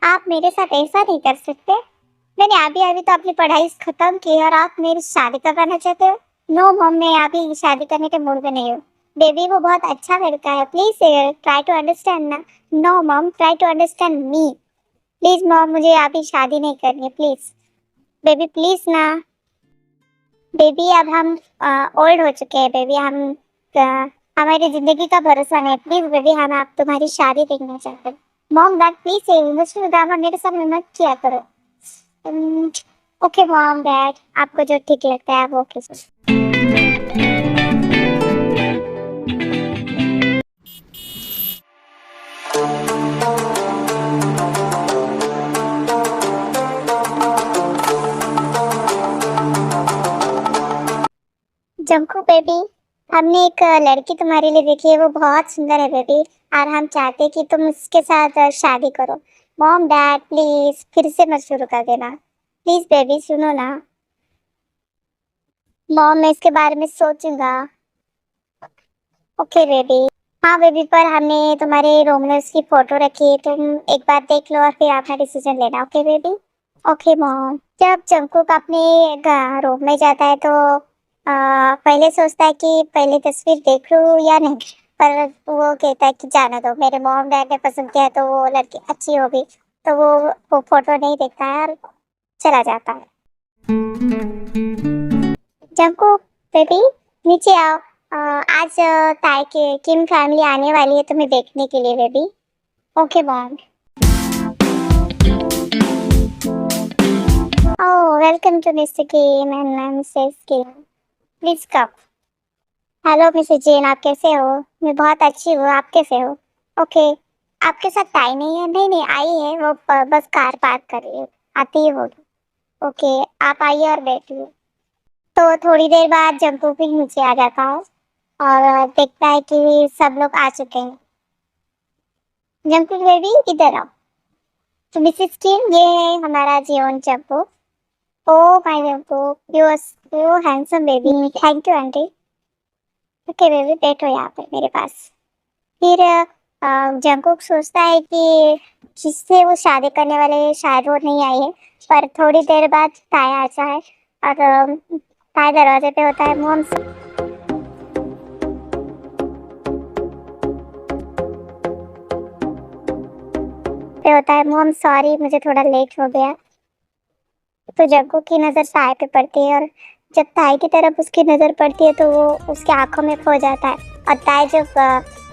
आप मेरे साथ ऐसा नहीं कर सकते। मैंने अभी अभी तो अपनी पढ़ाई खत्म की और आप मेरी शादी करवाना चाहते हो। नो मॉम, मैं अभी शादी करने के मूड में नहीं हूँ। बेबी वो बहुत अच्छा लड़का है, प्लीज ट्राई टू अंडरस्टैंड ना। No mom, try to understand me. Please mom, मुझे अभी शादी नहीं करनी है, प्लीज। बेबी प्लीज ना। बेबी अब हम ओल्ड हो चुके हैं बेबी, हम हमारी जिंदगी का भरोसा नहीं। प्लीज बेबी, हम आप तुम्हारी शादी देखना चाहते हैं। Mom dad please emotional drama मेरे सामने मत किया करो। ओके मॉम डैड, आपको जो ठीक लगता है वो कीजिए। जंकू बेबी, हमने एक लड़की तुम्हारे लिए देखी है, वो बहुत सुंदर है बेबी। और हम चाहते हैं कि तुम उसके साथ शादी करो। मॉम डैड प्लीज फिर से मत शुरू कर देना। प्लीज बेबी सुनो ना। मॉम मैं इसके बारे में सोचूंगा। Okay baby. हाँ बेबी, पर हमने तुम्हारे रूम में उसकी फोटो रखी है, तुम एक बार देख लो और फिर अपना डिसीजन लेना। Okay baby. Okay mom. जब जंकुक अपने रूम में जाता है तो पहले सोचता है कि पहले तस्वीर देख लूं या नहीं। पर वो कहता है कि जाने दो, मेरे मॉम डैड ने पसंद किया है तो वो लड़की अच्छी होगी। तो वो फोटो नहीं देखता है और चला जाता है। जंकुक बेबी नीचे आओ। आज ताई के किम फैमिली आने वाली है तुम्हें देखने के लिए baby. Okay mom. Oh welcome to Mr Kim and Mrs Kim, please come. Hello Mrs Jane, आप कैसे हो? मैं बहुत अच्छी हूँ, आप कैसे हो? ओके। आपके साथ ताई नहीं है? नहीं नहीं आई है, वो बस कार पार्क कर रही है, आती ही होगी। ओके, आप आइए और बैठिए। तो थोड़ी देर बाद जंकू भी नीचे आ जाता है और देखता है कि सब लोग आ चुके हैं। जंकू बेबी इधर आओ। तो मिसेस किम ये है हमारा जीवन Jungkook. Oh my Jungkook, you are so handsome baby. Thank you aunty. Okay baby बैठो यहाँ पे मेरे पास। फिर जंकुक सोचता है कि जिससे वो शादी करने वाले हैं, शायद वो नहीं आई है। पर थोड़ी देर बाद ताया आता है और ताया दरवाजे पे होता है। मोम पे होता है, मोम सॉरी मुझे थोड़ा लेट हो गया। तो जंकुक की नज़र ताए पे पड़ती है और जब ताए की तरफ उसकी नज़र पड़ती है तो वो उसके आंखों में खो जाता है। और ताए जब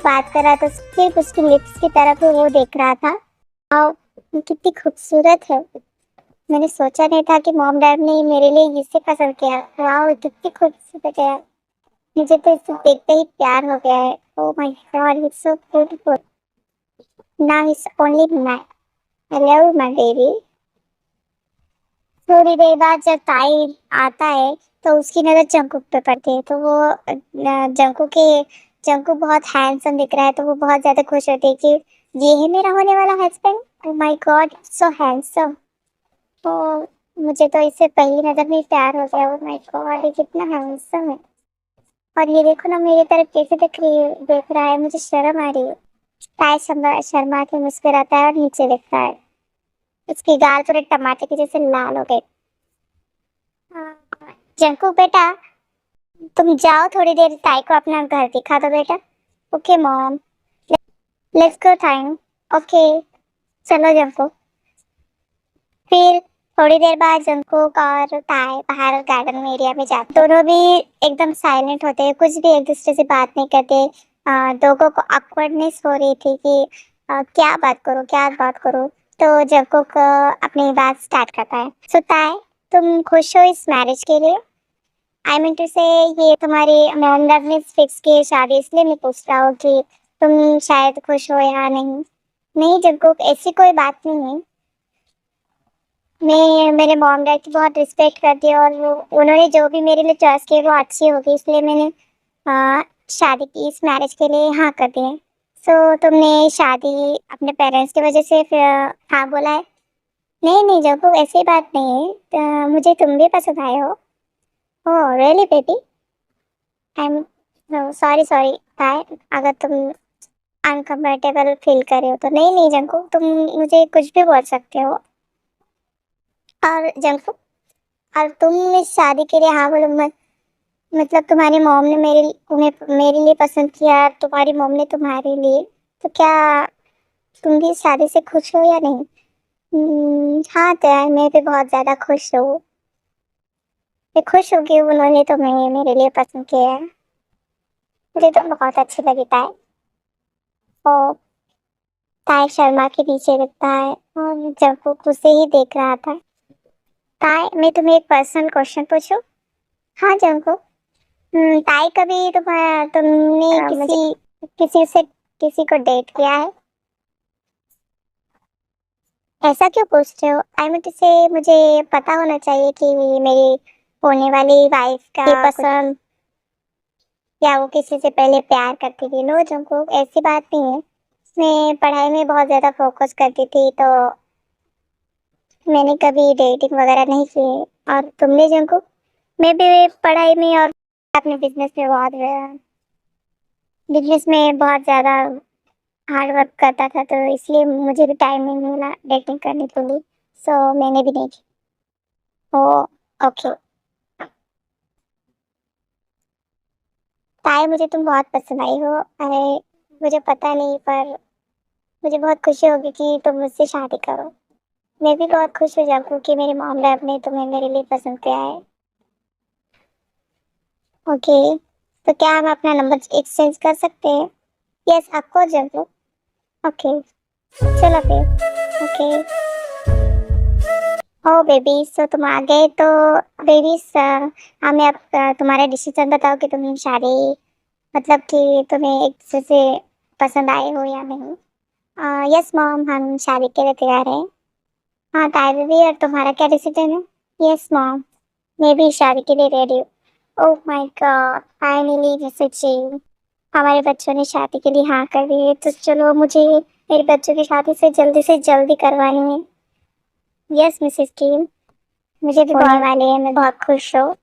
बात कर रहा था सिर्फ उसकी लिप्स की तरफ वो देख रहा था। वाह, कितनी खूबसूरत है। मैंने सोचा नहीं था कि मॉम डैड ने मेरे लिए इसे पसंद किया। वाह कितनी खूबसूरत है। मुझे तो इसे देखते ही प्यार हो गया है। Oh my God it's so beautiful. Now it's only my, I love my baby. थोड़ी देर बाद जब ताई आता है तो उसकी नजर जंकुक पे पड़ती है। तो वो जंकुक बहुत हैंडसम दिख रहा है तो वो बहुत ज्यादा खुश होती है कि ये है मेरा होने वाला husband. Oh my God so handsome. तो मुझे तो इससे पहली नजर में ही प्यार हो गया। ओह माय गॉड ये कितना हैंडसम है। और ये देखो ना मेरी तरफ कैसे देख रहा है, मुझे शर्म आ रही है। ताई शर्मा के मुस्कुराता है और नीचे देखता है। उसकी गाल पूरे टमाटर के जैसे लाल हो गए। जंकू बेटा तुम जाओ, थोड़ी देर ताई को अपना घर दिखा दो बेटा। Okay mom, let's go time. Okay चलो जंकू। फिर थोड़ी देर बाद जंकुक और ताई बाहर गार्डन एरिया में जाते, दोनों भी एकदम साइलेंट होते हैं, कुछ भी एक दूसरे से बात नहीं करते। दोनों को ऑकवर्डनेस हो रही थी कि क्या बात करो क्या बात करो। तो जंकुक अपनी बात स्टार्ट करता है। सो ताई तुम खुश हो इस मैरिज के लिए? आई मीन टू से ये तुम्हारी मॉम डैड ने फिक्स की है शादी, इसलिए मैं पूछ रहा हूँ कि तुम शायद खुश हो या नहीं। नहीं जंकुक ऐसी कोई बात नहीं है। मैं मेरे मॉम डैड की बहुत रिस्पेक्ट करती हूँ और उन्होंने जो भी मेरे लिए चॉइस की वो अच्छी होगी, इसलिए मैंने शादी की, इस मैरिज के लिए हाँ कर दी है। सो तुमने शादी अपने पेरेंट्स की वजह से फिर हाँ बोला है? नहीं नहीं जब ऐसी बात नहीं है, तो मुझे तुम भी पसंद आए हो। Oh really baby, I am sorry sorry ताई, अगर तुम अनकंफर्टेबल फील कर रहे हो तो नहीं नहीं जंकुक, तुम मुझे कुछ भी बोल सकते हो। और जंकुक, और तुम इस शादी के लिए हाँ बोलो मत, मतलब तुम्हारी मॉम ने तुम्हें मेरे लिए पसंद किया, तुम्हारी मॉम ने तुम्हारे लिए, तो क्या तुम भी इस शादी से खुश हो या नहीं? हाँ तो यार मैं भी बहुत ज्यादा खुश हूँ। मैं खुश हूँ कि उन्होंने तुम्हें मेरे लिए पसंद किया है। मुझे तो बहुत अच्छी लगी ताई। और ताई शर्मा के पीछे लगता है और जब वो उसे ही देख रहा था। ताई मैं तुम्हें एक पर्सनल क्वेश्चन पूछूं? हाँ जंको। ताई कभी तुमने किसी से किसी को डेट किया है? ऐसा क्यों पूछते हो? आई मीन से मुझे पता होना चाहिए कि मेरी होने वाली वाइफ का पसंद, या वो किसी से पहले प्यार करती थी। नो जंको, ऐसी बात नहीं है। मैं पढ़ाई में बहुत ज्यादा फोकस करती थी तो मैंने कभी डेटिंग वगैरह नहीं की है। और तुमने जंको? मैं भी पढ़ाई में और अपने बिजनेस में बहुत ज्यादा हार्ड वर्क करता था, तो इसलिए मुझे भी टाइम नहीं मिला डेटिंग करने के लिए। सो मैंने भी नहीं की। ओ, ओके। ताई मुझे तुम बहुत पसंद आई हो। अरे मुझे पता नहीं, पर मुझे बहुत खुशी होगी कि तुम मुझसे शादी करो। मैं भी बहुत खुश हो जाऊँ कि मेरे मॉम डैड ने तुम्हें मेरे लिए पसंद किया है। ओके, तो क्या हम अपना नंबर एक्सचेंज कर सकते हैं? यस आपको जरूर। ओके, चलो फिर। ओके। ओ बेबी, सो तुम आ गए तो बेबी हमें अब तुम्हारा डिसीजन बताओ कि तुम शादी, मतलब कि तुम्हें एक दूसरे से पसंद आए हो या नहीं। यस मॉम, हम शादी के लिए तैयार हैं। हाँ ताई बेबी, और तुम्हारा क्या डिसीजन है? यस मॉम, मैं भी शादी के लिए रेडी हूँ। Oh my God, finally message. हमारे बच्चों ने शादी के लिए हाँ कर दी है, तो चलो मुझे मेरे बच्चों की शादी से जल्दी करवानी है। यस मिसेस किम, मुझे भी होने वाले हैं, मैं बहुत खुश हूँ।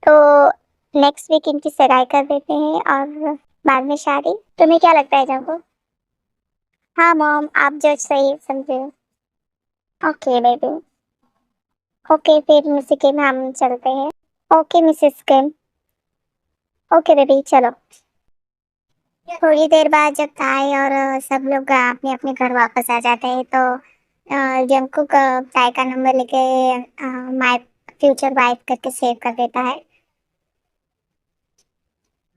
तो नेक्स्ट वीक इनकी सगाई कर देते हैं और बाद में शादी। तुम्हें क्या लगता है जाको? हाँ मॉम, आप जो सही समझे हो। Okay baby. ओके फिर मिसेस किम हम चलते हैं। ओके मिसेस किम। ओके बेबी चलो। थोड़ी देर बाद जब ताई और सब लोग अपने अपने घर वापस आ जाते हैं तो जंकुक ताई का नंबर लेके माय फ्यूचर वाइफ करके सेव कर देता है।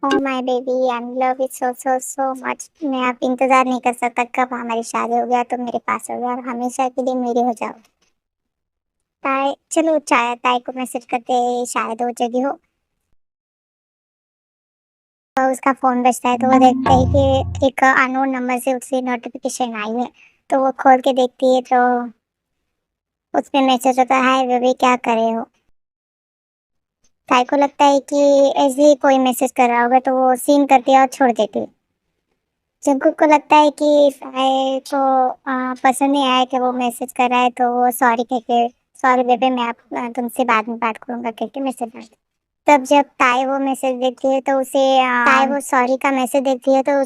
ओह my baby, I love you so so so much. मैं अब इंतजार नहीं कर सकता कब हमारी शादी हो गया तो मेरे पास हो गया और हमेशा के लिए मेरी हो जाओ। ताई चलो चाय, ताई को मैसेज करते शायद वो जगी हो। तो उसका फोन बजता है तो वो देखता है कि एक अननोन नंबर से उसे नोटिफिकेशन आई है। तो वो खोल के देखती है तो उसमें मैसेज होता है, हाय बेबी क्या कर रहे हो। ताई को लगता है कि ऐसे ही कोई मैसेज कर रहा होगा तो वो सीन करती है और छोड़ देती है। जंकुक को लगता है कि साय को पसंद नहीं आया कि वो मैसेज कर रहा है, तो वो सॉरी कह के, सॉरी बेबे मैं आप तुमसे बाद में बात करूंगा कह के मैसेज कर। तब जब ताई वो मैसेज देखती है तो ताई वो सॉरी का मैसेज देखती है तो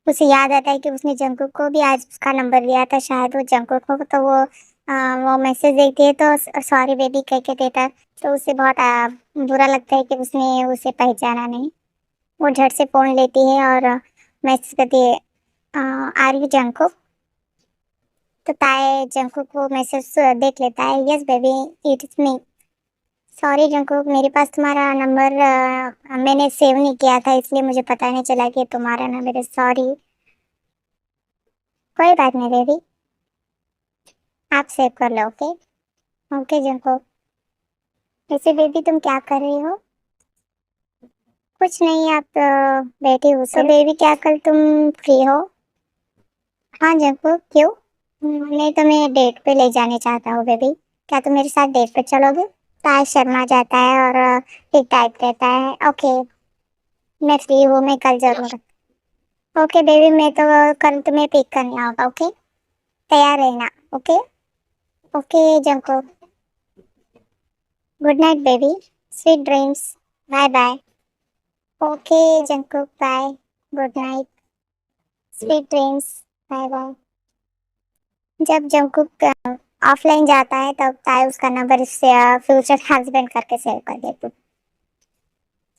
उसे याद आता है कि उसने जंकुक को भी आज उसका नंबर दिया था, शायद वो जंकुक को, तो वो मैसेज देखती है तो सॉरी बेबी कह के देता है। तो उसे बहुत बुरा लगता है कि उसने उसे पहचाना नहीं। वो झट से फोन लेती है और मैसेज करती है, आर यू जंकुक। तो ताए जंकुक वो मैसेज देख लेता है, yes baby it is me. Sorry Jungkook, मेरे पास तुम्हारा नंबर मैंने सेव नहीं किया था इसलिए मुझे पता नहीं चला कि तुम्हारा नंबर है, सॉरी। कोई बात नहीं बेबी, आप सेव कर लो। ओके। Okay Jungkook. वैसे बेबी तुम क्या कर रही हो? कुछ नहीं, आप बैठी हो। तो बेबी क्या कल तुम फ्री हो? हाँ जंकुक क्यों? मैं तुम्हें डेट पे ले जाने चाहता हूँ बेबी, क्या तुम मेरे साथ डेट पे चलोगे? ताज शर्मा जाता है और एक टाइप रहता है, ओके मैं फ्री हूँ, मैं कल जरूर। ओके बेबी, मैं तो कल तुम्हें पिक करने आऊँगा। ओके, तैयार रहना। Okay. Okay Jungkook, good night baby, sweet dreams, bye bye. Okay Jungkook, bye, good night, sweet dreams, bye bye. जब जंकुक ऑफलाइन जाता है तब ताई उसका नंबर इससे फ्यूचर हस्बैंड करके सेव कर देती।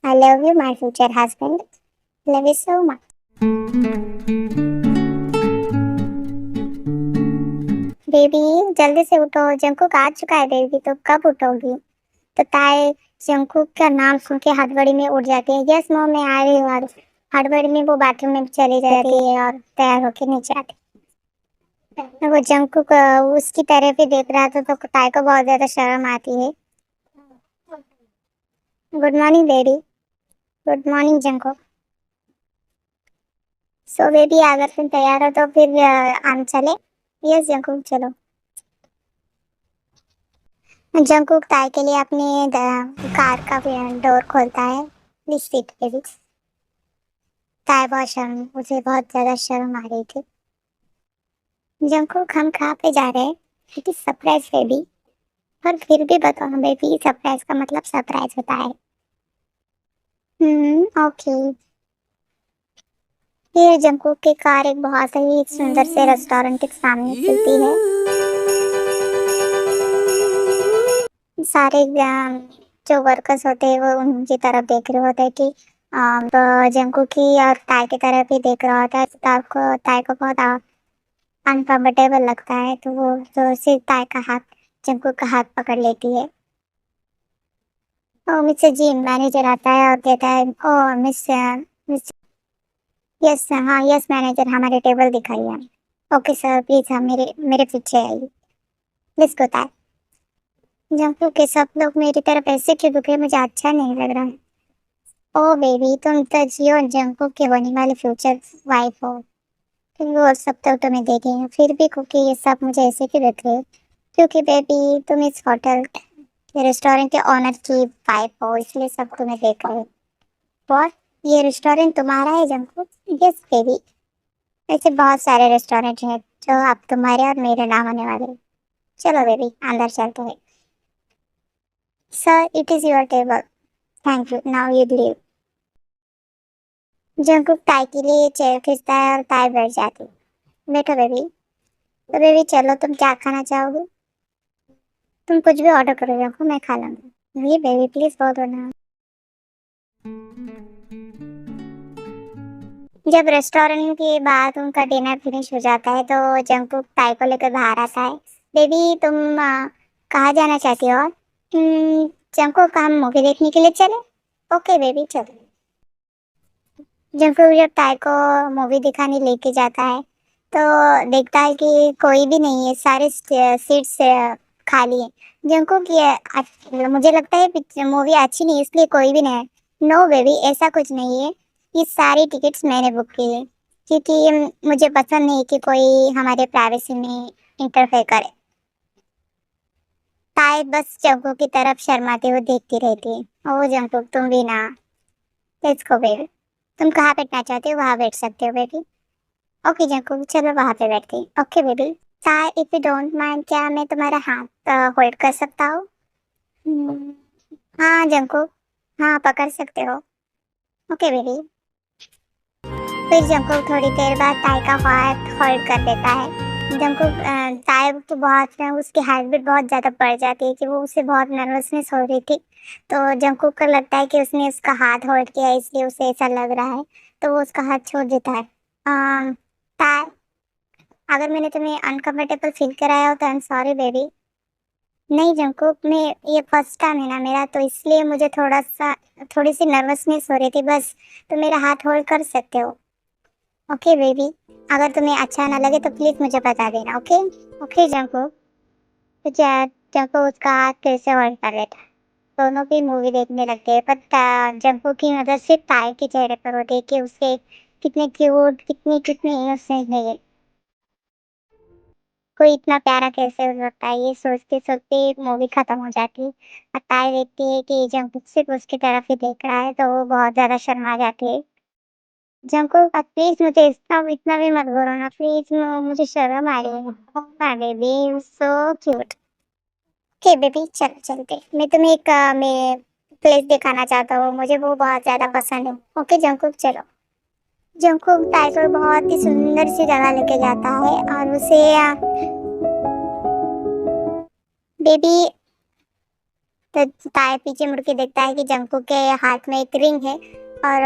आई love you my future husband, love you so much. Baby जल्दी से उठो, जंकुक आ चुका है बेबी, तो कब उठोगी? तो ताई जंकुक का नाम सुन के हड़बड़ी में उठ जाती है। यस मॉम मैं आ रही हूँ, और हड़बड़ी में वो बाथरूम में चली जाती है और तैयार होके नीचे आती है। तो वो जंकुक उसकी तरफ ही देख रहा था, तो ताई को बहुत ज्यादा शर्म आती है। Good morning baby, good morning Jungkook. So baby अगर तुम तैयार हो तो फिर हम चले। यस जंकुक चलो। जंकुक ताई के लिए अपनी कार का डोर खोलता है। Please seat baby. ताई बहुत शर्म, मुझे बहुत ज्यादा शर्म आ रही थी। जंकुक हम कहाँ पे जा रहे हैं? It is surprise baby. पर फिर भी बताओ ना बेबी, सरप्राइज का मतलब सरप्राइज होता है। ओके। फिर जंकुक की कार एक बहुत ही सुंदर से रेस्टोरेंट के सामने खुलती है। सारे जो वर्कर्स होते हैं वो उनकी तरफ देख रहे होते हैं कि जंकुक की और ताई की तरफ ही देख रहा होता है। तो ताई को बहुत अनकंफर्टेबल लगता है, तो वो जोर से ताई का हाथ, जंकुक का हाथ पकड़ लेती है। मिस्टर जी मैनेजर आता है और कहता है, ओ मिस यस हाँ यस मैनेजर, हमारे टेबल दिखाइए। ओके सर प्लीज, हम मेरे मेरे पीछे आइए। प्लीज को ताई। जंकुक के सब लोग मेरी तरफ ऐसे क्यों देख रहे हैं? मुझे अच्छा नहीं लग रहा है। ओ बेबी तुम तो जियो जंकुक के होने वाले फ्यूचर वाइफ हो, फिर वो सब तो तुम्हें देखेंगे, फिर भी क्योंकि ये सब मुझे ऐसे क्यों देख रहे हो? क्योंकि बेबी तुम इस होटल के रेस्टोरेंट के ऑनर की वाइफ हो, इसलिए सब तुम्हें देख रहे हो। और ये रेस्टोरेंट तुम्हारा है जंकुक? Yes baby. ऐसे बहुत सारे रेस्टोरेंट हैं जो अब तुम्हारे और मेरे नाम होने वाले हैं। चलो बेबी अंदर चलते हैं। Sir it is your table, thank you, now you leave. Jungkook ताई के लिए चेयर खींचता है और ताई बैठ जाती है। बैठो बेबी। तो बेबी चलो, तुम क्या खाना चाहोगे? तुम कुछ भी ऑर्डर करो जंकुक, मैं खा लूंगी। ये बेबी प्लीज बहुत होना। जब रेस्टोरेंट के बाद उनका डिनर फिनिश हो जाता है तो जंकुक ताई को लेकर बाहर आता है। बेबी तुम कहाँ जाना चाहती हो? जंकुक हम मूवी देखने के लिए चले? ओके बेबी चलो। जंकुक जब ताई को मूवी दिखाने लेके जाता है तो देखता है कि कोई भी नहीं है, सारे सीट्स खाली है। जंकुक मुझे लगता है मूवी अच्छी नहीं है, इसलिए कोई भी नहीं है। नो बेबी ऐसा कुछ नहीं है, ये सारी टिकट्स मैंने बुक की है, क्योंकि मुझे पसंद नहीं कि कोई हमारे प्राइवेसी में इंटरफेयर करे। ताई बस जंकुक की तरफ शर्माते हुए देखती रहती है। ओ जंकुक तुम भी ना, लेट्स गो बेबी। तुम कहाँ बैठना चाहते हो वहाँ बैठ सकते हो बेबी। ओके जंकुक चलो वहाँ पे बैठते हैं। Okay baby. ताई इफ यू डोंट माइंड, क्या मैं तुम्हारा हाथ होल्ड कर सकता हूँ? हम्म, हाँ जंकुक, हाँ पकड़ सकते हो। Okay baby. फिर जंकुक थोड़ी देर बाद ताई का हाथ होल्ड कर देता है। जंकुक ताई तो बहुत उसकी हार्ट बीट बहुत ज़्यादा बढ़ जाती है कि वो उसे बहुत नर्वसनेस हो रही थी। तो जंकुक को लगता है कि उसने उसका हाथ होल्ड किया है, इसलिए उसे ऐसा लग रहा है, तो वो उसका हाथ छोड़ देता है। ताई अगर मैंने तुम्हें अनकंफर्टेबल फील कराया हो तो आई एम सॉरी बेबी। नहीं जंकुक, मैं ये फर्स्ट टाइम है ना मेरा, तो इसलिए मुझे थोड़ी सी नर्वसनेस हो रही थी बस। तो मेरा हाथ होल्ड कर सकते हो? Okay baby. अगर तुम्हें अच्छा ना लगे तो प्लीज मुझे बता देना। Okay okay Jungkook. तो जंकुक उसका हाथ फिर से होल्ड कर लेता है। दोनों की मूवी देखने लगते हैं, पर जंकुक की नजर सिर्फ ताई के चेहरे पर होती है कि उसके कितने क्यूट, कितनी कितनी इनोसेंट है, कोई इतना प्यारा कैसे हो सकता है। ये सोचते सोचते मूवी खत्म हो जाती है और ताई देखती है कि जंकुक सिर्फ उसकी तरफ ही देख रहा है, तो वो बहुत ज्यादा शर्मा जाती है। जंकुक प्लीज मुझे इतना इतना भी मत करो ना प्लीज, मुझे शर्म आ रही है। ओह my baby so cute. Okay baby चल चलते, मैं तुम्हें एक मैं प्लेस दिखाना चाहता हूँ, मुझे वो बहुत ज़्यादा पसंद है। ओके जंकुक चलो। जंकुक ताई को बहुत ही सुंदर सी जगह लेके जाता है और उसे बेबी तो ताई पीछे मुड़ के देखता है कि जंकुक के हाथ में एक रिंग है और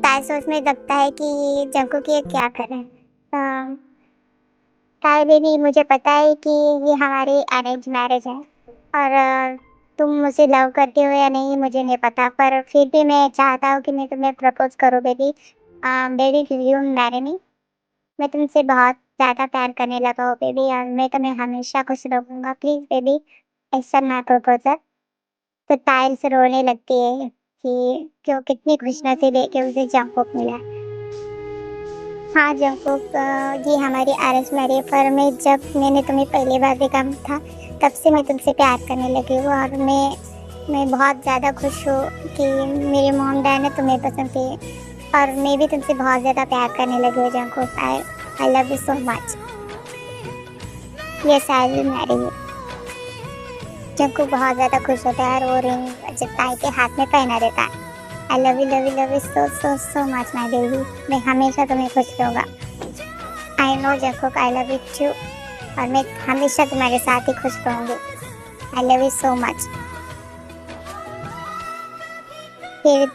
ताई सोचने लगता है कि जंकुक ये क्या कर रहे हैं। ताई बेबी मुझे पता है कि ये हमारी अरेंज मैरिज है और तुम मुझे लव करते हो या नहीं मुझे नहीं पता, पर फिर भी मैं चाहता हूँ कि मैं तुम्हें प्रपोज करूँ baby. Baby will you marry me? मैं तुमसे बहुत ज़्यादा प्यार करने लगा हूँ बेबी और मैं तुम्हें हमेशा खुश रखूंगा, please baby accept my proposal. तो ताई से रोने लगती है कि क्यों कितनी खुशनसीब है कि उसे जंकुक मिला। हाँ जंकुक, ये हमारी अरेंज मैरिज, पर जब मैंने तुम्हें पहली बार देखा था तब से मैं तुमसे प्यार करने लगी हूँ और मैं बहुत ज़्यादा खुश हूँ कि मेरे मॉम डैड ने तुम्हें पसंद की और मैं भी तुमसे बहुत ज़्यादा प्यार करने लगी हूँ Jungkook. I love you so much. Yes I will marry you. Jungkook बहुत ज़्यादा खुश होता है और वो रिंग जब ताई के हाथ में पहना देता है। I love you so so so much my baby. मैं हमेशा तुम्हें खुश रहूँगा। I know Jungkook I love you too और मैं हमेशा तुम्हारे साथ ही खुश रहूँगी। I love you so much. फिर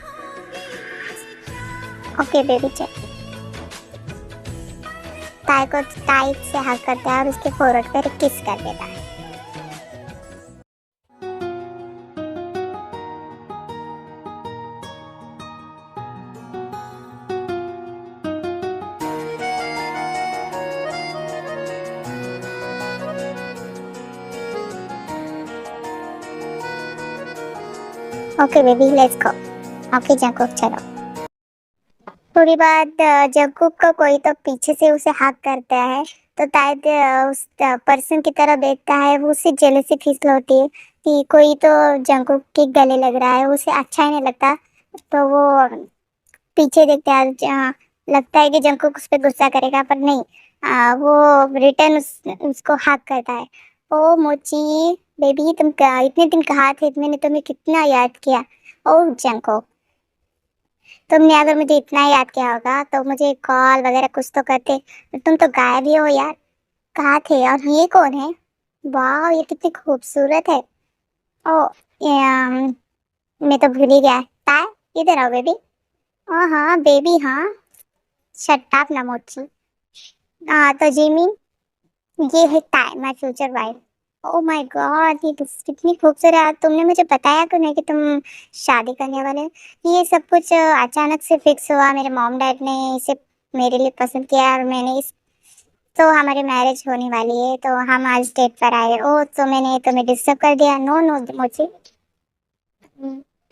ओके बेबी चल। ताई को ताई से हग करता है और उसके फोrehead पर किस कर देता है। Okay baby let's go. Okay Jungkook चलो। थोड़ी बाद जंकुक का कोई तो पीछे से उसे हक करता है तो ताई उस पर्सन की तरफ देखता है, वो उसे जेलसी फील होती है कि कोई तो जंकुक के गले लग रहा है, उसे अच्छा ही नहीं लगता। तो वो पीछे देखता है लगता है कि जंकुक उस पर गुस्सा करेगा, पर नहीं। वो रिटर्न उसको हक करता है। ओ मोची बेबी तुम इतने दिन कहाँ थे, मैंने तुम्हें कितना याद किया। ओ जंकुक तुमने अगर मुझे इतना याद किया होगा तो मुझे कॉल वगैरह कुछ तो करते। तुम तो गायब ही हो यार, कहाँ थे? और ये कौन है? वाह ये कितनी खूबसूरत है। ओ मैं तो भूल ही गया। ताई इधर आओ बेबी। हाँ हाँ बेबी हाँ। शट अप ना मोची। तो जिमी ये है ताई my future wife. O my God ये कितनी खूबसूरत है। तुमने मुझे बताया क्यों नहीं कि तुम शादी करने वाले हो? ये सब कुछ अचानक से फिक्स हुआ, मेरे मॉम डैड ने इसे मेरे लिए पसंद किया और मैंने इस तो हमारी मैरिज होने वाली है तो हम आज डेट पर आए। ओ तो मैंने तुम्हें डिस्टर्ब कर दिया? नो नो मुझे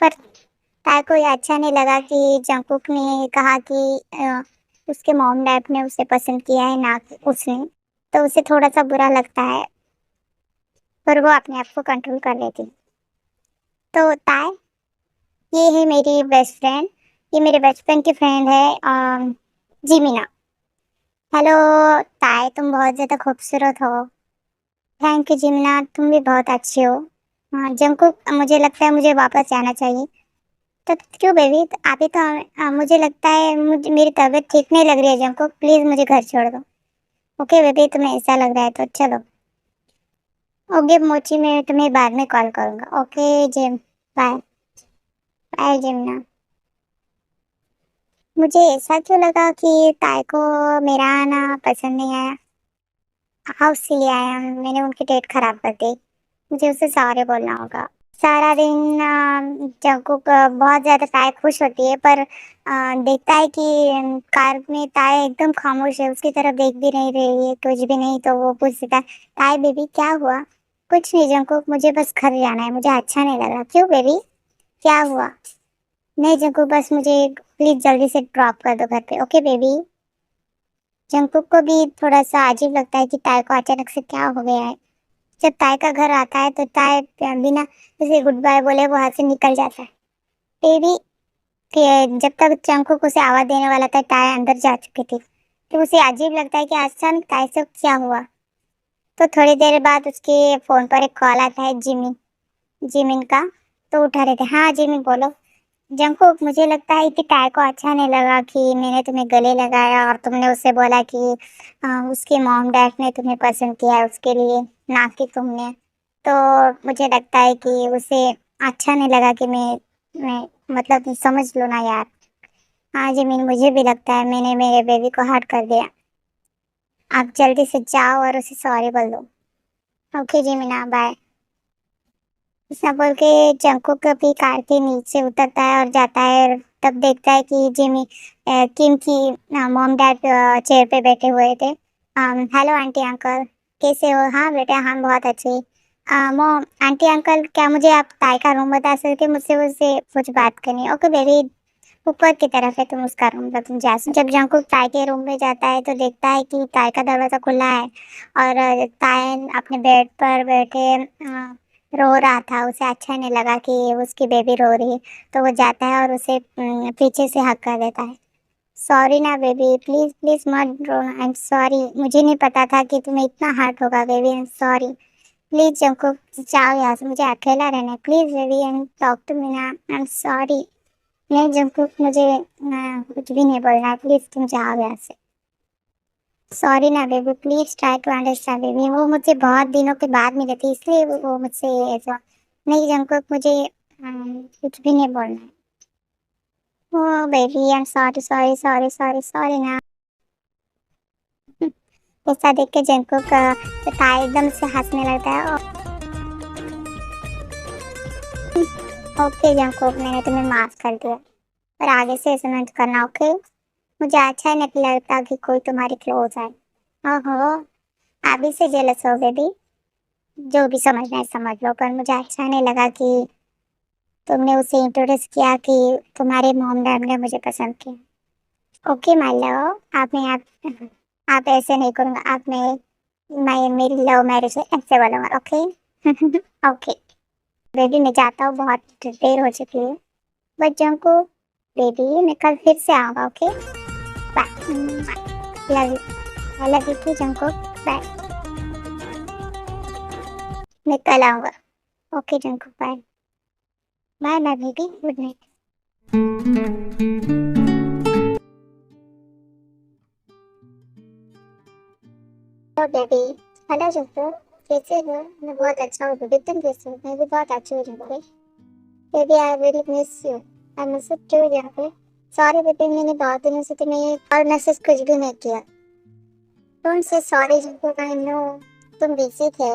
पर ताई को ये अच्छा नहीं लगा कि जंकुक ने कहा कि उसके मॉम डैड ने उसे पसंद किया है ना कि उसने, तो उसे थोड़ा सा बुरा लगता है पर वो अपने आप को कंट्रोल कर लेती। तो ताई ये है मेरी बेस्ट फ्रेंड, ये मेरे बचपन की फ्रेंड है जीमिना। हेलो ताई तुम बहुत ज़्यादा खूबसूरत हो। थैंक यू जीमिना तुम भी बहुत अच्छी हो। हाँ जंकुक मुझे लगता है मुझे वापस जाना चाहिए। तो क्यों बेबी आप ही तो मुझे लगता है मुझे मेरी तबीयत ठीक नहीं लग रही है जंकुक, प्लीज़ मुझे घर छोड़ दो। ओके बेबी तुम्हें ऐसा लग रहा है तो चलो। ओके मोची मैं तुम्हें बाद में कॉल करूँगा। Okay Jim bye. Bye Jim. मुझे ऐसा क्यों लगा कि ताई को मेरा आना पसंद नहीं आया। हाउ सिली आया, मैंने उनकी डेट खराब कर दी। मुझे उसे सॉरी बोलना होगा। सारा दिन जंकुक बहुत ज़्यादा ताई खुश होती है पर देखता है कि कार में ताई एकदम खामोश है, उसकी तरफ देख भी नहीं रही है कुछ भी नहीं। तो वो पूछता है ताई बेबी क्या हुआ? कुछ नहीं जंकुक मुझे बस घर जाना है, मुझे अच्छा नहीं लग रहा। क्यों बेबी क्या हुआ? नहीं जंकुक बस मुझे प्लीज जल्दी से ड्रॉप कर दो घर पे। Okay baby. जंकुक को भी थोड़ा सा अजीब लगता है कि ताई को अचानक से क्या हो गया है। जब ताई का घर आता है तो ताई बिना उसे गुड बाय बोले वहां से निकल जाता है। बेबी जब तक जंकुक उसे आवाज देने वाला था ताई अंदर जा चुकी थी, तो उसे अजीब लगता है कि अचानक ताई से क्या हुआ। तो थोड़ी देर बाद उसके फोन पर एक कॉल आता है जिमिन का। तो उठा रहे थे। हाँ जिमी बोलो। जंगकुक, मुझे लगता है कि ताई को अच्छा नहीं लगा कि मैंने तुम्हें गले लगाया और तुमने उससे बोला कि उसके मॉम डैड ने तुम्हें पसंद किया है उसके लिए, ना कि तुमने। तो मुझे लगता है कि उसे अच्छा नहीं लगा कि मैं मतलब समझ लो ना यार। हाँ जिमिन, मुझे भी लगता है मैंने मेरे बेबी को हर्ट कर दिया। आप जल्दी से जाओ और उसे सॉरी बोल दो। ओके जिमिना, बाय। ऐसा बोल के जंकुक कभी कार के नीचे उतरता है और जाता है। तब देखता है कि किम की मॉम डैड चेयर पे बैठे हुए थे। हेलो आंटी अंकल, कैसे हो? हाँ बेटा, हम बहुत अच्छे। मॉम, आंटी अंकल, क्या मुझे आप ताई का रूम बता सकते हैं? मुझसे उससे कुछ बात करनी है। ओके बेबी, ऊपर की तरफ है, तुम उसका रूम, तो तुम जा सकते। जब जंकुक ताई के रूम में जाता है तो देखता है कि ताई का दरवाजा खुला है और ताई अपने बेड पर बैठे रो रहा था। उसे अच्छा नहीं लगा कि उसकी बेबी रो रही है, तो वो जाता है और उसे पीछे से हक कर देता है। सॉरी ना बेबी, प्लीज प्लीज मत रो, आई एम सॉरी। मुझे नहीं पता था कि तुम्हें इतना हर्ट होगा baby, I am sorry. Please Jungkook, जाओ यहाँ से, मुझे अकेला रहना है, please baby, and talk to me ना, आई एम सॉरी। नहीं जंकुक, मुझे कुछ भी नहीं बोलना है, प्लीज तुम जाओ यहाँ से। सॉरी ना baby, please try to understand baby. वो मुझसे बहुत दिनों के बाद मिले थे, इसलिए वो मुझसे ऐसा। नहीं जंकुक, मुझे कुछ भी नहीं बोलना है। Oh baby, I am sorry sorry sorry sorry sorry ना। ऐसा देख के जंकुक ताई एकदम से हंसने लगता है। ओके जंकुक, मैंने तुम्हें माफ कर दिया, पर आगे से ऐसा मत करना, ओके? मुझे अच्छा नहीं लगता कि कोई तुम्हारी क्लोज है। ओहो, अभी से जेलस हो बेबी? जो भी समझना है समझ लो, पर मुझे अच्छा नहीं लगा कि तुमने उसे इंट्रोड्यूस किया कि तुम्हारे मॉम डैड ने मुझे पसंद किया। ओके माय लव, आप ऐसे नहीं करूँगा, मैं मेरी लव मैरिज है ऐसे बोलूँगा, ओके? ओके बेबी, मैं जाता हूँ, बहुत देर हो चुकी है। बच्चों को बेबी, मैं कल फिर से आऊँगा, okay? Bye, love you. I love you too Jungkook, bye. मैं कल आऊँगा। Okay Jungkook, bye. Bye bye baby, good night. Hello baby. Hello Jungkook, कैसे हो? मैं बहुत अच्छा हूँ बेबी, तुम कैसे हो? मैं भी बहुत अच्छी हूँ Jungkook. Baby I really miss you, I miss you too Jungkook. Sorry baby, मैंने बहुत दिनों से तुम्हें और मैसेज कुछ भी नहीं किया। Don't say sorry Junko, I know तुम बिजी थे।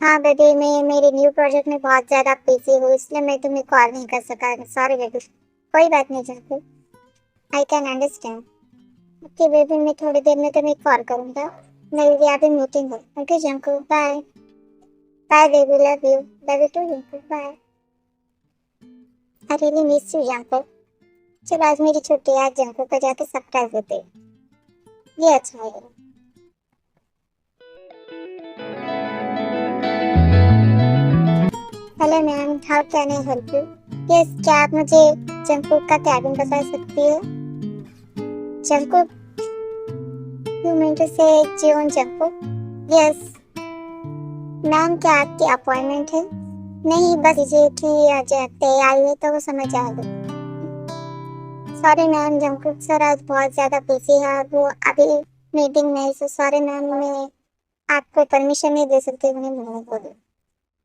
हाँ बेबी, मैं मेरे न्यू प्रोजेक्ट में बहुत ज़्यादा बिजी हूँ, इसलिए मैं तुम्हें कॉल नहीं कर सका। Sorry baby. कोई बात नहीं Junko, I can understand. Okay baby, मैं थोड़ी देर में तुम्हें कॉल करूँगा, मेरी भी अभी मीटिंग है। Okay Jungkook, bye. Bye baby, love you too Jungkook, bye. I really miss you Jungkook. चलो आज मेरी छुट्टी है, आज जंको को जाके सरप्राइज देते हैं। ये अच्छा है। Hello ma'am, how can I help you? Yes, क्या आप मुझे जंकुक का कैबिन बता सकती है? जंकुक, यू मीन टू से जियोन जंकुक? यस मैम, क्या आपकी अपॉइंटमेंट है? नहीं, बस दीजिए कि तैयारी है तो वो समझ आ गई। सॉरी मैम, जंकुक सर आज बहुत ज़्यादा बिजी है, वो अभी मीटिंग में है, सो सॉरी मैम, मैं आपको परमिशन नहीं दे सकती उन्हें मिलने को।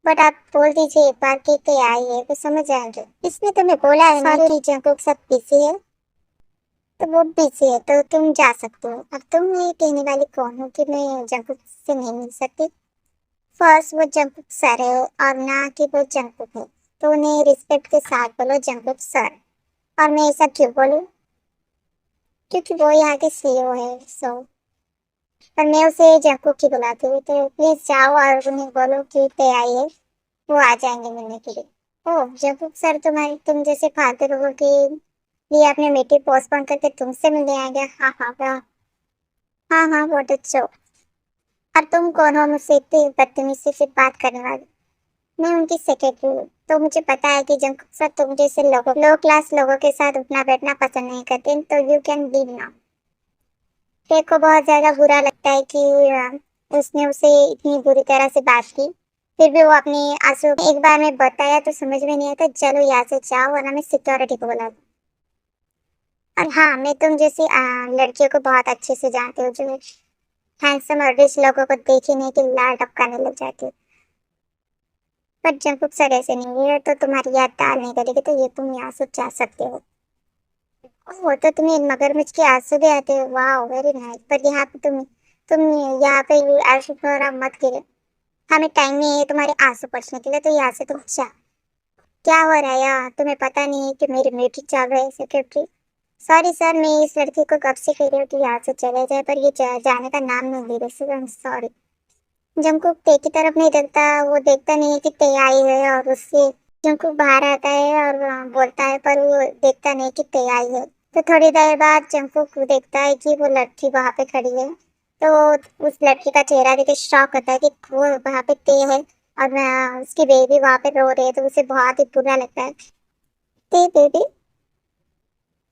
बट आप बोल दीजिए एक बार की तैयारी है, वो समझ आएंगे। इसने तुम्हें बोला है ना कि जंकुक सब बिजी है, तो वो बिजी है तो तुम जा सकते हो। अब तुम ये कहने वाली कौन हो कि मैं जंकुक से नहीं मिल सकती? फर्स्ट, वो जंकुक सर है और ना कि वो जंकुक है, तो उन्हें रिस्पेक्ट के साथ बोलो जंकुक सर। और मैं ऐसा क्यों बोलूं? क्योंकि वो यहाँ के सीईओ है, सो। पर मैं उसे जंकुक की बुलाती हूँ, तो प्लीज जाओ और उन्हें बोलो कि तैयारी है, वो आ जाएंगे मिलने के लिए। ओह जंकुक सर, तुम जैसे फालतू लोगों के लिए अपने मीटिंग पोस्टपोन करके तुमसे मिलने आ गया? हाँ हाँ हाँ। हाँ हाँ, वो तो चो। और तुम कौन हो मुझसे इतनी बदतमीजी से बात करने वाली? मैं उनकी सेक्रेटरी हूँ, तो मुझे पता है कि जंकुक सर तुम जैसे लोगों, लो क्लास लोगों के साथ उठना बैठना पसंद नहीं करते, तो यू कैन लीव नाउ। तेरे को बहुत ज्यादा बुरा लगता है कि उसने उसे इतनी बुरी तरह से बात की, फिर भी वो अपनी आंसू एक बार में बताया तो समझ में नहीं आता, चलो यहाँ से जाओ वरना मैं सिक्योरिटी को बुला दूँ। और हाँ, मैं तुम जैसी लड़कियों को बहुत अच्छे से जानती हूँ, जो हैंडसम और रिच लोगों को देख ही नहीं कि लाल टपकाने लग जाती है। पर जंकुक सर ऐसे नहीं है, तो तुम्हारी याद दाल नहीं करेगी, तो ये तुम यहाँ से जा सकते हो। वो तो तुम्हें मगरमच्छ के आंसू भी आते हैं, वाह वेरी नाइस। पर यहाँ पे तुम यहाँ पे आंसू थोड़ा मत गिरे, हमें टाइम नहीं है तुम्हारे आंसू पोंछने के लिए, तो यहाँ से तुम जा। क्या हो रहा है यार, तुम्हें पता नहीं है कि मेरी मीटिंग चल रही है सेक्रेटरी? सॉरी सर, मैं इस लड़की को कब से कह रही हूँ कि यहाँ से चले जाए, पर ये जाने का नाम नहीं ले रही। Sir sorry. जंकुक ते की तरफ नहीं देखता, वो देखता नहीं है कि ते आई है, और उससे जंकुक बाहर आता है और बोलता है, पर वो देखता नहीं कि ते आई है। तो थोड़ी देर बाद जंकुक देखता है कि वो लड़की वहां पे खड़ी है, तो उस लड़की का चेहरा देख के शॉक होता है कि वो वहां पे ते है, और उसकी बेबी वहां पे रो रही है, तो उसे बहुत ही बुरा लगता है। ते बेबी।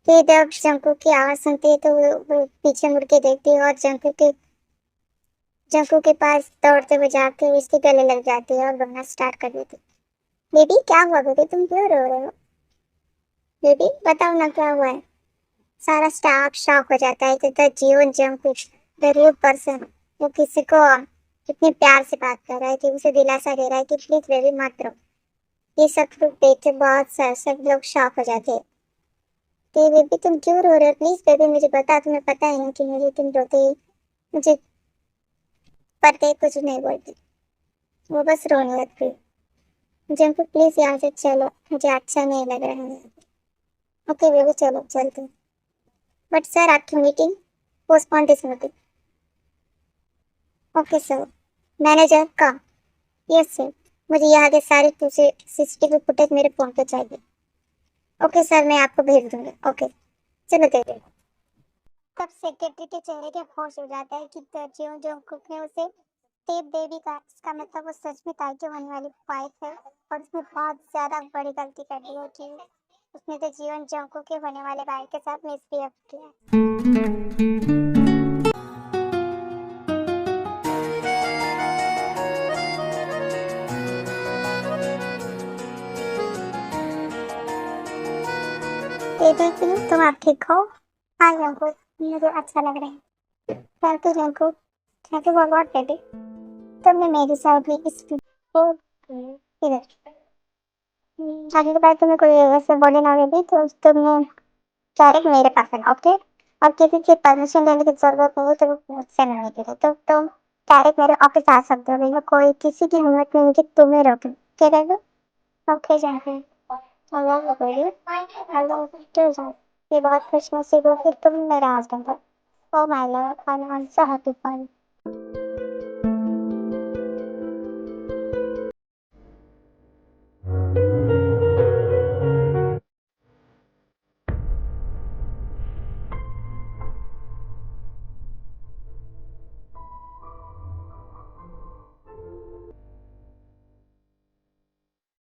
फिर जब जंकुक की आवाज सुनती है तो वो पीछे मुड़ के देखती है, और जंकू के पास दौड़ते हुए जाके उसके गले लग जाती है और रोना स्टार्ट कर देती है। बेबी क्या हुआ बेबी, तुम क्यों रो रहे हो? बेबी बताओ ना क्या हुआ है। सारा स्टाफ शॉक हो जाता है कि द जीवन जंकू द रूड पर्सन, वो किसी को इतने प्यार से बात कर रहा है कि उसे दिलासा दे रहा है कि प्लीज बेबी मत रो। ये सब लोग देख के सब लोग शॉक हो जाते हैं कि बेबी तुम क्यों रो रहे हो, प्लीज बेबी मुझे बता, तुम्हें पता है ना कि मुझे तुम रोते ही मुझे, पर ते कुछ नहीं बोलती, वो बस रोने लगती है। जंकू प्लीज यहाँ से चलो, मुझे अच्छा नहीं लग रहा है। ओके बेबी चलो चलते हैं। बट सर आपकी meeting, postpone this meeting. Okay sir. Manager come. Yes sir, मुझे यहाँ के सारे सीसीटीवी फुटेज मेरे फोन पे चाहिए। ओके सर, मैं आपको भेज दूंगा। ओके चलो दे दे। तब सेक्रेटरी के चेहरे के होश हो जाता है कि ज्यों जंकुक ने उसे टेप बेबी का, इसका मतलब वो सच में ताइजो होने वाली वाइफ है, और उसने बहुत ज्यादा बड़ी गलती कर दी है कि उसने तो जीवन जंकुक के होने वाले भाई के साथ मिसबिहेव किया। बेबी तुम आप ठीक हो? हाँ जंकुक, मुझे अच्छा लग रहा है। Thank you Jungkook. Thank you for what baby? तुमने मेरे साथ भी इस को इधर आगे के बाद तुम्हें कोई ऐसे बोले ना बेबी, तो तुमने डायरेक्ट मेरे पास आना, ओके? और किसी की परमिशन लेने की जरूरत नहीं है, तो मुझसे मिलने के लिए तो तुम डायरेक्ट मेरे ऑफिस आ सकते हो भैया, कोई किसी की हिम्मत नहीं है कि तुम्हें रोके। क्या कह रहे? ओके जाके हेलो बेबी, हेलो क्यों जाओ, ये बहुत खुशनसीब हो कि तुम मेरा हस्बैंड हो। Oh my love, I am so happy for you.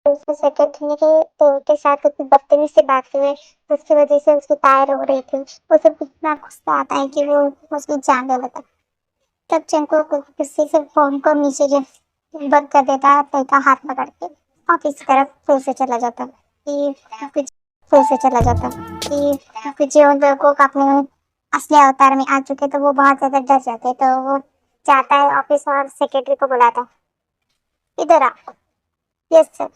उसके सेक्रेटरी के तो के साथ उतनी बदतमीजी से बात हुई, उसकी वजह से उसकी टायर हो रही थी, उसे इतना गुस्सा आता है कि वो उसकी जान ले लेता। तब चंको को गुस्से से फोन को नीचे जो बंद कर देता है, अपने का हाथ पकड़ के ऑफिस की तरफ फिर से चला जाता कि फिर से चला जाता कि जो लोगों को अपने असली अवतार में आ चुके, तो वो बहुत ज्यादा डर जाते, तो वो जाता है ऑफिस और सेक्रेटरी को बुलाता, इधर आ। Yes sir.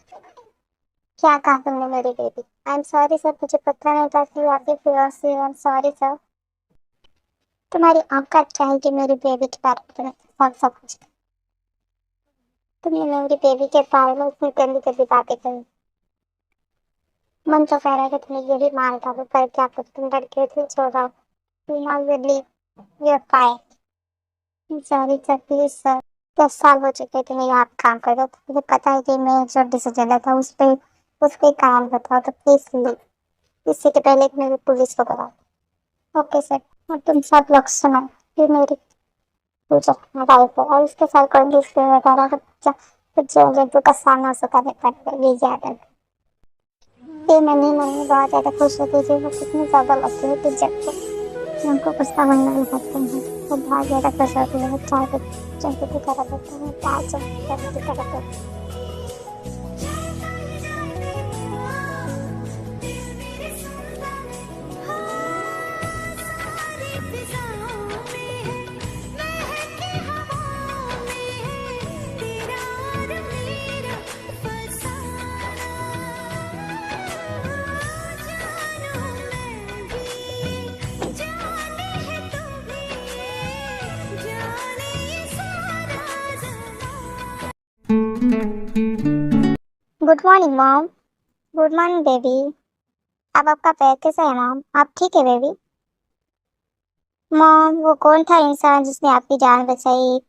क्या कहा तुमने मेरी baby? I am sorry sir, मुझे पता नहीं था कि आपकी फियांसी है। I am sorry sir. तुम्हारी औकात क्या है कि मेरी बेबी के बारे में तुम्हें कौन सा कुछ, तुमने मेरी बेबी के बारे में इतनी गंदी गंदी बातें कही। मन तो कह रहा है कि तुम्हें यही मार डालो, पर क्या कुछ तुम लड़के थे, छोड़ो। Now you leave your fire. Sorry sir, please sir. 10 साल हो चुके थे मैं यहाँ पे काम कर रहा था, मुझे पता है कि मैं जो डिसीजन लेता हूँ उस पे काम करता हूँ, तो प्लीज लीव। इससे के पहले कि मैं पुलिस को बताऊँ। Okay sir. और तुम सब लोग सुनो, ये मेरी पूजा वाइफ है, और इसके साथ कोई भी इसके वगैरह कुछ जंतु का सामना करने पड़ता है, ये याद है। ये मनी बहुत ज्यादा खुश होती थी, वो कितनी ज्यादा लगती है कि जब उनको गुस्सा बनने लगते हैं। वो बहुत ज़्यादा खुश होती है, चाय को चंपू की तरफ देखते हैं, चाय चंपू की तरफ देखते हैं। Good morning mom. Good morning baby. अब आपका पैर कैसा है मॉम? आप ठीक है बेबी? मॉम वो कौन था इंसान जिसने आपकी जान बचाई?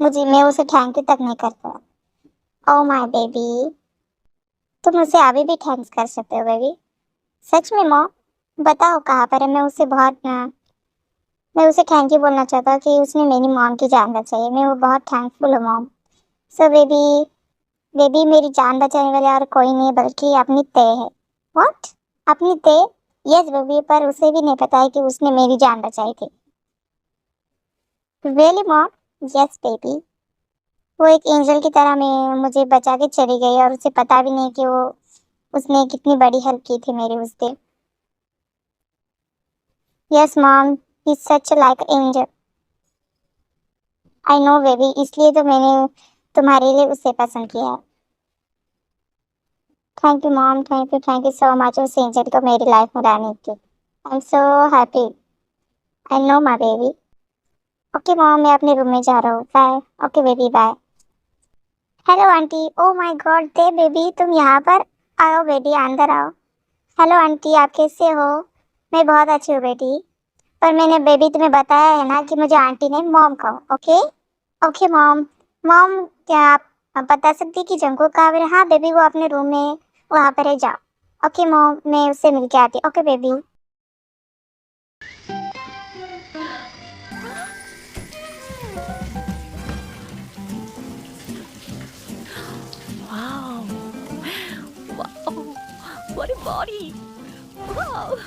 मैं उसे थैंक यू तक नहीं कर पाया। ओह माय बेबी, तुम उसे अभी भी थैंक्स कर सकते हो बेबी। सच में मॉम? बताओ कहाँ पर है, मैं उसे थैंक यू बोलना चाहता हूँ कि उसने मेरी मॉम की जान बचाई। मैं वो बहुत थैंकफुल हूँ मॉम। सो बेबी, बेबी मेरी जान बचाने वाले और कोई नहीं बल्कि अपनी ते है। व्हाट? अपनी ते? यस बेबी, पर उसे भी नहीं पता है कि उसने मेरी जान बचाई थी। Really mom? Yes baby. वो एक एंजल की तरह मैं मुझे बचा के चली गई और उसे पता भी नहीं कि वो उसने कितनी बड़ी हेल्प की थी मेरी उस दिन। Yes mom, he such like angel. I know baby, इसलिए तो मैंने तुम्हारे लिए उसे पसंद किया है। Thank you mom, thank you so much उस एंजल को मेरी लाइफ में लाने की। I am so happy. I know my baby. Okay mom, मैं अपने रूम में जा रहा हूँ। Bye. Okay baby, bye. Hello aunty. Oh my god, दे बेबी तुम यहाँ पर? आओ बेबी, अंदर आओ। हेलो आंटी, आप कैसे हो? मैं बहुत अच्छी हूँ बेटी। पर मैंने बेबी तुम्हें बताया है ना कि मुझे आंटी नहीं मॉम कहो। ओके? Okay mom. मॉम, क्या आप बता सकती कि जंको कहाँ पर है? हाँ बेबी, वो अपने रूम में वहाँ पर है, जाओ। ओके मॉम, मैं उससे मिल के आती हूँ। Okay baby. Wow. Wow. What a body. Wow.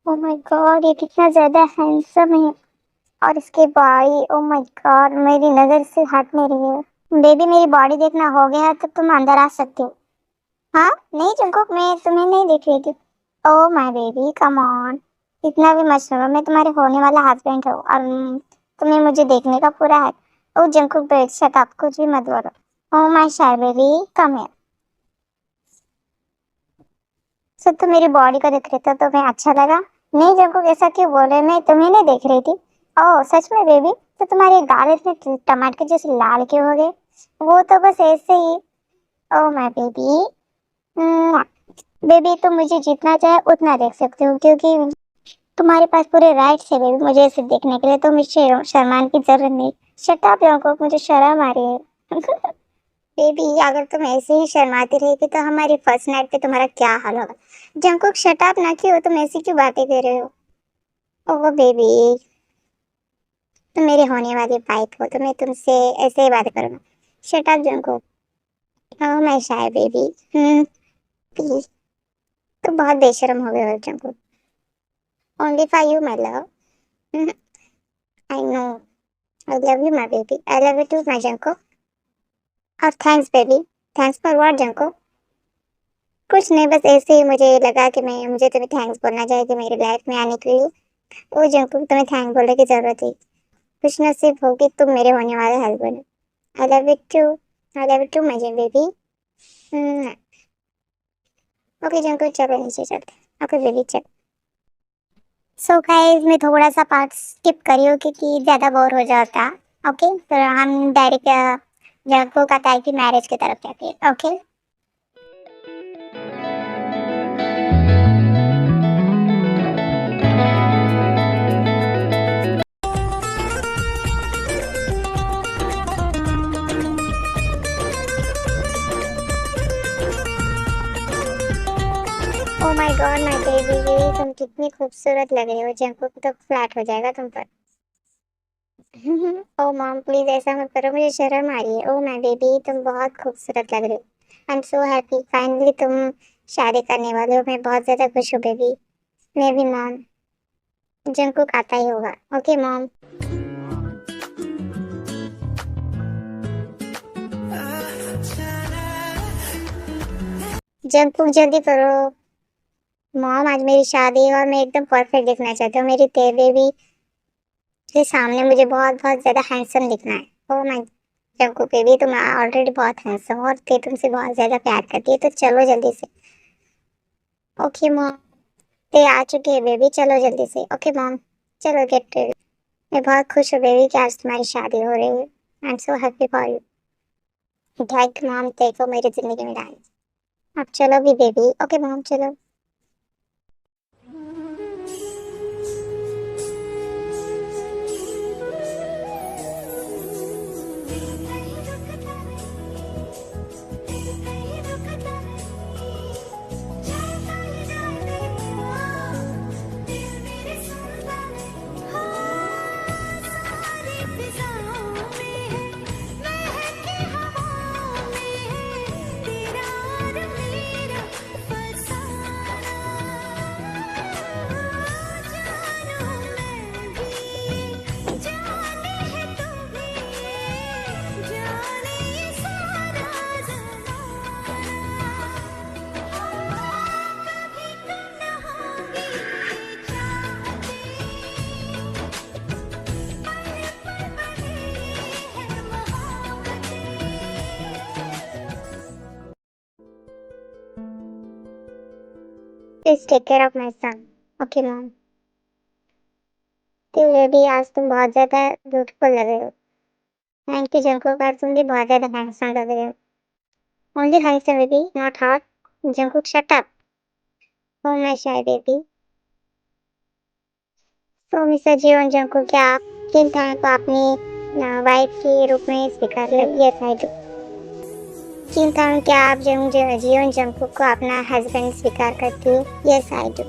O my God, ये कितना ज्यादा हैंडसम है। और इसकी बॉडी, ओ माय गॉड, मेरी नजर से हट नहीं रही है। बेबी मेरी बॉडी देखना हो गया तो तुम अंदर आ सकते हो। हाँ नहीं जंकुक, मैं तुम्हें नहीं देख रही थी। Oh my baby come on, इतना भी मत सुनो। मैं तुम्हारे होने वाला हस्बैंड हूँ और तुम्हें मुझे देखने का पूरा है। ओ जंकुक बेट शट अप, कुछ भी मत बोलो। Oh my shy baby come here. So तुम मेरी बॉडी को देख रहे थे तो तुम्हें अच्छा लगा? नहीं जंकुक, ऐसा क्यों बोले, मैं तुम्हें नहीं देख रही थी। ओह सच में बेबी? तो तुम्हारे गाल इतने टमाटर जैसे लाल क्यों हो गए? वो तो बस ऐसे ही। Oh my baby. बेबी तुम मुझे जितना चाहे उतना देख सकते हो क्योंकि तुम्हारे पास पूरे राइट्स है बेबी मुझे इसे देखने के लिए, तो मुझे शर्माने की जरूरत नहीं। शट अप जंकुक, मुझे शर्म आ रही है। बेबी अगर तुम ऐसे ही शर्माती रहेगी तो हमारी फर्स्ट नाइट पे तुम्हारा क्या हाल होगा? जंकुक शट अप ना, क्यों तुम ऐसी क्यों बातें कर रहे हो? ओह बेबी, तुम मेरे होने वाली वाइफ हो तो मैं तुमसे ऐसे ही बात करूंगा। Shut up Jungkook. Oh my shy baby. Please. तुम बहुत बेशर्म हो गए हो Jungkook. Only for you my love. I know. I love you my baby, I love you too my Jungkook. और thanks baby. Thanks for what Jungkook? कुछ नहीं, बस ऐसे ही मुझे लगा कि मैं मुझे तुम्हें थैंक्स बोलना चाहिए कि मेरी लाइफ में आने के लिए। ओ जंकुक, तुम्हें थैंक बोलने की जरूरत थी। खुश नसीब हो कि तुम मेरे होने वाले हस्बैंड हो। I love you too. I love you too my baby. Okay Jungkook, चलो नीचे चलते हैं। ओके बेबी चल। सो गाइस, मैं थोड़ा सा पार्ट स्किप करी हूँ क्योंकि ज़्यादा बोर हो जाता। ओके, तो हम डायरेक्ट जंकुक का ताई की मैरिज की तरफ जाते हैं। Okay. O my God my baby, तुम कितनी खूबसूरत लग रही हो। जंकुक तो फ्लैट हो जाएगा तुम पर। ओह मॉम प्लीज ऐसा मत करो, मुझे शर्म आ रही है। ओह माय बेबी, तुम बहुत खूबसूरत लग रही हो। आई एम सो हैप्पी, फाइनली तुम शादी करने वाले हो। मैं बहुत ज्यादा खुश हूँ बेबी। मैं भी मॉम। जंकुक आता ही होगा। Okay mom. जंकुक जल्दी करो। मॉम आज मेरी शादी है और मैं एकदम परफेक्ट दिखना चाहती हूँ। मेरी बेबी के सामने मुझे बहुत बहुत ज्यादा हैंडसम दिखना है। ओह माय जंकुक बेबी, तुम ऑलरेडी बहुत हैंडसम हो और ते तुमसे बहुत ज्यादा प्यार करती है, तो चलो जल्दी से। Okay mom. ते आ चुके हैं बेबी, चलो जल्दी से। ओके मॉम, चलो गेट रेडी। मैं बहुत खुश हूँ बेबी कि आज तुम्हारी शादी हो रही है। I am so happy for you. Thank you mom, देखो मेरी जिंदगी में डांस। अब चलो भी बेबी। ओके मॉम, चलो। Please take care of my son. Okay mom. तो बेबी आज तुम बहुत ज्यादा ब्यूटीफुल लग रहे हो। थैंक यू जंकुक, आज तुम भी बहुत ज्यादा हैंडसम लग रहे हो। Only handsome baby, not hot. Jungkook shut up. Oh my shy baby. तो मिस्टर जीवन जंकुक, क्या आप किन टाइम को अपनी वाइफ के रूप में स्वीकार कर? Yes I do. किन टाइम क्या आप जीवन जंकुक को अपना हस्बैंड स्वीकार करती हो? Yes I do.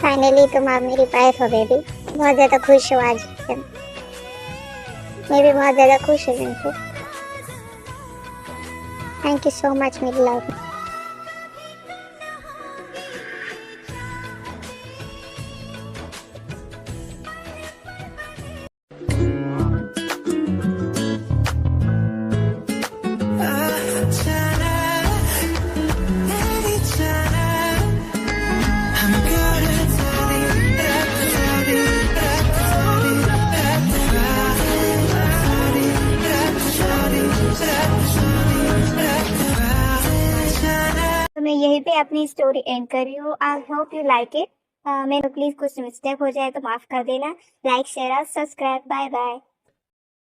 फाइनली तुम अब मेरी वाइफ हो बेबी। बहुत ज्यादा खुश हो आज। मैं भी बहुत ज्यादा खुश हूँ तुमको। थैंक यू सो मच मेरी लव। तो मैं यहीं पे अपनी स्टोरी एंड कर रही हूँ। I hope you like it. मैं प्लीज कुछ मिस्टेक हो जाए तो माफ कर देना। लाइक शेयर और सब्सक्राइब। Bye bye.